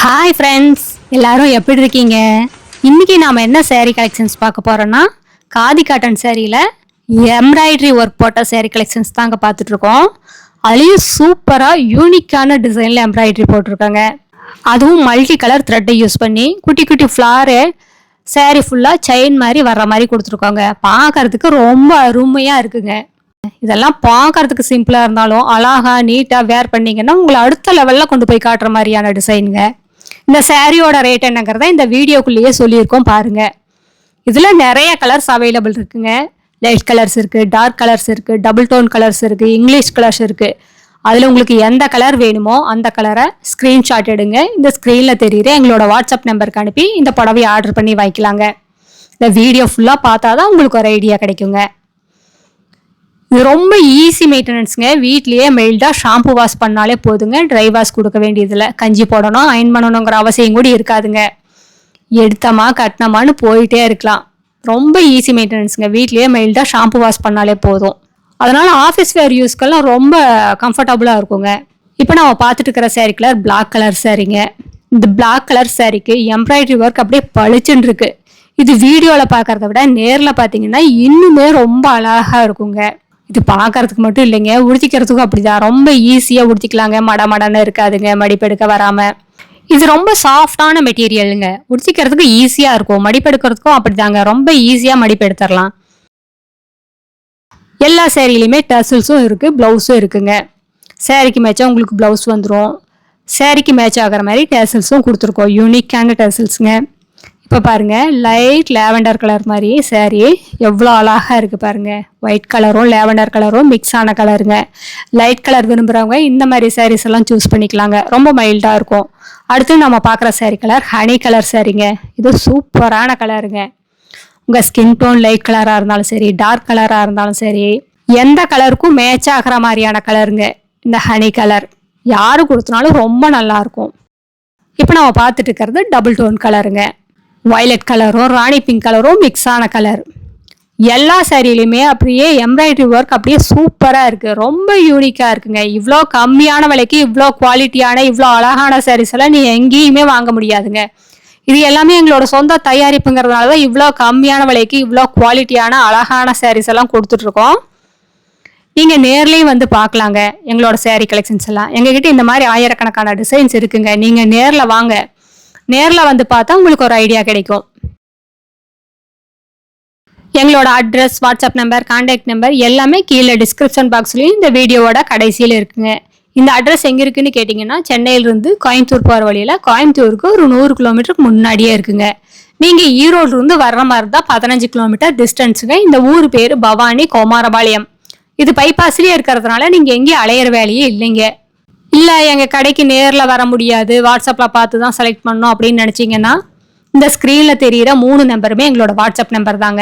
Hi friends, எல்லாரும் எப்படி இருக்கீங்க? இன்னைக்கு நாம என்ன saree கலெக்ஷன்ஸ் பார்க்க போறோம்னா, காதி காட்டன் சாரியில எம்ப்ராய்டரி ஒர்க் போட்ட saree கலெக்ஷன்ஸ் தாங்க பார்த்துட்டு இருக்கோம். அதுலேயும் சூப்பராக யூனிக்கான டிசைனில் எம்ப்ராய்டரி போட்டிருக்காங்க. அதுவும் மல்டி கலர் த்ரெட்டை யூஸ் பண்ணி குட்டி குட்டி ஃப்ளாரு saree ஃபுல்லாக செயின் மாதிரி வர்ற மாதிரி கொடுத்துருக்காங்க. பார்க்கறதுக்கு ரொம்ப அருமையாக இருக்குங்க. இதெல்லாம் பார்க்கறதுக்கு சிம்பிளாக இருந்தாலும் அழகா நீட்டாக வேர் பண்ணிங்கன்னா உங்களை அடுத்த லெவலில் கொண்டு போய் காட்டுற மாதிரியான டிசைனுங்க. இந்த சாரியோட ரேட் என்னங்கிறத இந்த வீடியோக்குள்ளேயே சொல்லியிருக்கோம் பாருங்க. இதில் நிறைய கலர்ஸ் அவைலபிள் இருக்குங்க. லைட் கலர்ஸ் இருக்குது, டார்க் கலர்ஸ் இருக்குது, டபுள் டோன் கலர்ஸ் இருக்குது, இங்கிலீஷ் கலர்ஸ் இருக்குது. அதில் உங்களுக்கு எந்த கலர் வேணுமோ அந்த கலரை ஸ்க்ரீன்ஷாட் எடுங்க. இந்த ஸ்க்ரீனில் தெரியுற எங்களோட வாட்ஸ்அப் நம்பருக்கு அனுப்பி இந்த புடவையை ஆர்டர் பண்ணி வாங்கிக்கலாங்க. இந்த வீடியோ ஃபுல்லாக பார்த்தா தான் உங்களுக்கு ஒரு ஐடியா கிடைக்குங்க. இது ரொம்ப ஈஸி மெயின்டெனன்ஸுங்க. வீட்லேயே மெயில்டாக ஷாம்பு வாஷ் பண்ணாலே போதுங்க. ட்ரை வாஷ் கொடுக்க வேண்டியதில்லை. கஞ்சி போடணும், அயன் பண்ணணுங்கிற அவசியம் கூட இருக்காதுங்க. எடுத்தமா கட்டினமான்னு போயிட்டே இருக்கலாம். ரொம்ப ஈஸி மெயின்டெனன்ஸுங்க. வீட்லேயே மெயில்டாக ஷாம்பு வாஷ் பண்ணாலே போதும். அதனால் ஆஃபீஸ் வேர் யூஸ்க்கெல்லாம் ரொம்ப கம்ஃபர்டபுளாக இருக்குங்க. இப்போ நம்ம பார்த்துட்டு இருக்கிற சாரீ கலர் பிளாக் கலர் சாரீங்க. இந்த பிளாக் கலர் சாரீக்கு எம்ப்ராய்டரி ஒர்க் அப்படியே பளிச்சுன்னு இருக்கு. இது வீடியோவில் பார்க்குறத விட நேரில் பார்த்தீங்கன்னா இன்னுமே ரொம்ப அழகாக இருக்குங்க. இது பார்க்கறதுக்கு மட்டும் இல்லைங்க, உடுத்திக்கிறதுக்கும் அப்படிதான். ரொம்ப ஈஸியாக உடுத்திக்கலாங்க. மடன்னு இருக்காதுங்க, மடிப்பெடுக்க வராமல். இது ரொம்ப சாஃப்டான மெட்டீரியலுங்க. உடுத்திக்கிறதுக்கு ஈஸியாக இருக்கும், மடிப்பெடுக்கிறதுக்கும் அப்படிதாங்க. ரொம்ப ஈஸியாக மடிப்பெடுத்துடலாம். எல்லா சேரீலையுமே டசில்ஸும் இருக்குது, ப்ளவுஸும் இருக்குங்க. சேரீக்கு மேட்சாக உங்களுக்கு ப்ளவுஸ் வந்துடும். சேரீக்கு மேட்ச் ஆகிற மாதிரி டசில்ஸும் கொடுத்துருக்கோம். யூனிக்கான டசில்ஸுங்க. இப்போ பாருங்கள், லைட் லேவெண்டர் கலர் மாதிரி சாரீ எவ்வளோ அழகாக இருக்குது பாருங்கள். ஒயிட் கலரும் லேவெண்டர் கலரும் மிக்ஸ் ஆன கலருங்க. லைட் கலர் விரும்புகிறவங்க இந்த மாதிரி சாரீஸ் எல்லாம் சூஸ் பண்ணிக்கலாங்க. ரொம்ப மைல்டாக இருக்கும். அடுத்து நம்ம பார்க்குற சாரீ கலர் ஹனி கலர் சாரீங்க. இது சூப்பரான கலருங்க. உங்கள் ஸ்கின் டோன் லைட் கலராக இருந்தாலும் சரி, டார்க் கலராக இருந்தாலும் சரி, எந்த கலருக்கும் மேட்ச் ஆகிற மாதிரியான கலருங்க இந்த ஹனி கலர். யாரு கொடுத்தனாலும் ரொம்ப நல்லாயிருக்கும். இப்போ நம்ம பார்த்துட்டு இருக்கிறது டபுள் டோன் கலருங்க. வயலட் கலரும் ராணி பிங்க் கலரும் மிக்ஸ் ஆன கலர். எல்லா சாரிலையுமே அப்படியே எம்ப்ராய்டரி ஒர்க் அப்படியே சூப்பராக இருக்குது. ரொம்ப யூனிக்காக இருக்குங்க. இவ்வளோ கம்மியான விலைக்கு இவ்வளோ குவாலிட்டியான இவ்வளோ அழகான சாரீஸ் எல்லாம் நீ எங்கேயுமே வாங்க முடியாதுங்க. இது எல்லாமே எங்களோட சொந்த தயாரிப்புங்கிறதுனால தான் இவ்வளோ கம்மியான விலைக்கு இவ்வளோ குவாலிட்டியான அழகான சாரீஸ் எல்லாம் கொடுத்துட்ருக்கோம். நீங்கள் நேர்லேயும் வந்து பார்க்கலாங்க எங்களோட சாரீ கலெக்ஷன்ஸ் எல்லாம். எங்ககிட்ட இந்த மாதிரி ஆயிரக்கணக்கான டிசைன்ஸ் இருக்குங்க. நீங்கள் நேரில் வாங்க. நேரில் வந்து பார்த்தா உங்களுக்கு ஒரு ஐடியா கிடைக்கும். எங்களோட address, WhatsApp number, contact number எல்லாமே கீழே டிஸ்கிரிப்ஷன் பாக்ஸ்லையும் இந்த வீடியோவோட கடைசியில் இருக்குங்க. இந்த அட்ரஸ் எங்கே இருக்குன்னு கேட்டிங்கன்னா, சென்னையிலிருந்து கோயம்புத்தூர் போகிற வழியில் கோயம்புத்தூருக்கு ஒரு 100 கிலோமீட்டருக்கு முன்னாடியே இருக்குங்க. நீங்கள் ஈரோடுலேருந்து வர்ற மாதிரி தான் 15 கிலோமீட்டர் டிஸ்டன்ஸுங்க. இந்த ஊர் பேர் பவானி குமாரபாளையம். இது பைபாஸ்லேயே இருக்கிறதுனால நீங்கள் எங்கேயும் அலையிற வேலையே இல்லைங்க. இல்லை எங்கள் கடைக்கு நேரில் வர முடியாது, வாட்ஸ்அப்பில் பார்த்து தான் செலக்ட் பண்ணணும் அப்படின்னு நினச்சிங்கன்னா, இந்த ஸ்க்ரீனில் தெரிகிற 3 நம்பருமே எங்களோட வாட்ஸ்அப் நம்பர் தாங்க.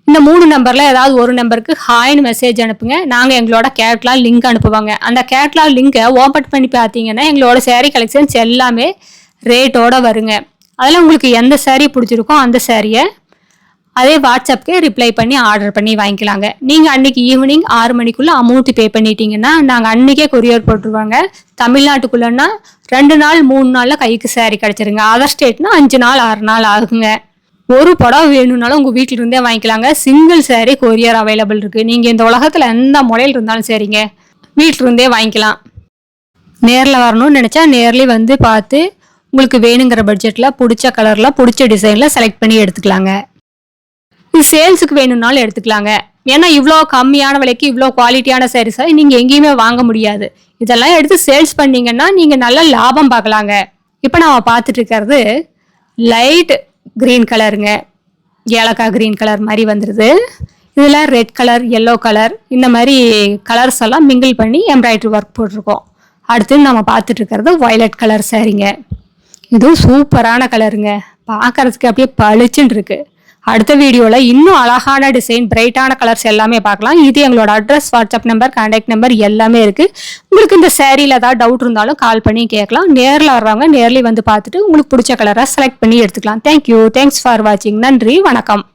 இந்த 3 நம்பரில் ஏதாவது ஒரு நம்பருக்கு ஹாய்னு மெசேஜ் அனுப்புங்க. நாங்கள் எங்களோட கேட்லாக் லிங்க் அனுப்புவாங்க. அந்த கேட்லாக் லிங்கை ஓப்பன் பண்ணி பார்த்தீங்கன்னா எங்களோட சாரீ கலெக்ஷன்ஸ் எல்லாமே ரேட்டோடு வருங்க. அதில் உங்களுக்கு எந்த சாரீ பிடிச்சிருக்கோ அந்த சாரியை அதே வாட்ஸ்அப்புக்கு ரிப்ளை பண்ணி ஆர்டர் பண்ணி வாங்கிக்கலாங்க. நீங்கள் அன்றைக்கி ஈவினிங் 6 மணிக்குள்ளே அமௌண்ட்டு பே பண்ணிட்டீங்கன்னா நாங்கள் அன்றைக்கே கொரியர் போட்டுருவாங்க. தமிழ்நாட்டுக்குள்ளேன்னா 2 நாள் 3 நாளில் கைக்கு சாரீ கிடச்சிருங்க. அதர் ஸ்டேட்னா 5 நாள் 6 நாள் ஆகுங்க. ஒரு புடவை வேணும்னாலும் உங்கள் வீட்டில் இருந்தே வாங்கிக்கலாங்க. சிங்கிள் சாரீ கொரியர் அவைலபிள் இருக்குது. நீங்கள் இந்த உலகத்தில் எந்த முறையில் இருந்தாலும் சரிங்க, வீட்டில் இருந்தே வாங்கிக்கலாம். நேரில் வரணும்னு நினச்சா நேர்லேயே வந்து பார்த்து உங்களுக்கு வேணுங்கிற பட்ஜெட்டில் பிடிச்ச கலரில் பிடிச்ச டிசைனில் செலக்ட் பண்ணி எடுத்துக்கலாங்க. இது சேல்ஸுக்கு வேணும்னாலும் எடுத்துக்கலாங்க. ஏன்னா இவ்வளோ கம்மியான விலைக்கு இவ்வளோ குவாலிட்டியான சாரீஸாக நீங்கள் எங்கேயுமே வாங்க முடியாது. இதெல்லாம் எடுத்து சேல்ஸ் பண்ணிங்கன்னா நீங்கள் நல்ல லாபம் பார்க்கலாங்க. இப்போ நம்ம பார்த்துட்டு இருக்கிறது லைட் க்ரீன் கலருங்க. ஏலக்காய் க்ரீன் கலர் மாதிரி வந்துடுது. இதில் ரெட் கலர், எல்லோ கலர் இந்த மாதிரி கலர்ஸ் எல்லாம் மிங்கிள் பண்ணி எம்ப்ராய்டரி ஒர்க் போட்டிருக்கோம். அடுத்து நம்ம பார்த்துட்டு இருக்கிறது வயலட் கலர் சாரீங்க. இதுவும் சூப்பரான கலருங்க. பார்க்கறதுக்கு அப்படியே பளிச்சுன்னு இருக்குது. அடுத்த வீடியோவில் இன்னும் அழகான டிசைன், பிரைட்டான கலர்ஸ் எல்லாமே பார்க்கலாம். இது எங்களோட address, WhatsApp number, contact number எல்லாமே இருக்குது. உங்களுக்கு இந்த சாரியில் ஏதாவது டவுட் இருந்தாலும் கால் பண்ணி கேட்கலாம். நேரில் வர்றவங்க நேர்லேயே வந்து பார்த்துட்டு உங்களுக்கு பிடிச்ச கலரை செலக்ட் பண்ணி எடுத்துக்கலாம். தேங்க்யூ. தேங்க்ஸ் ஃபார் வாட்சிங். நன்றி, வணக்கம்.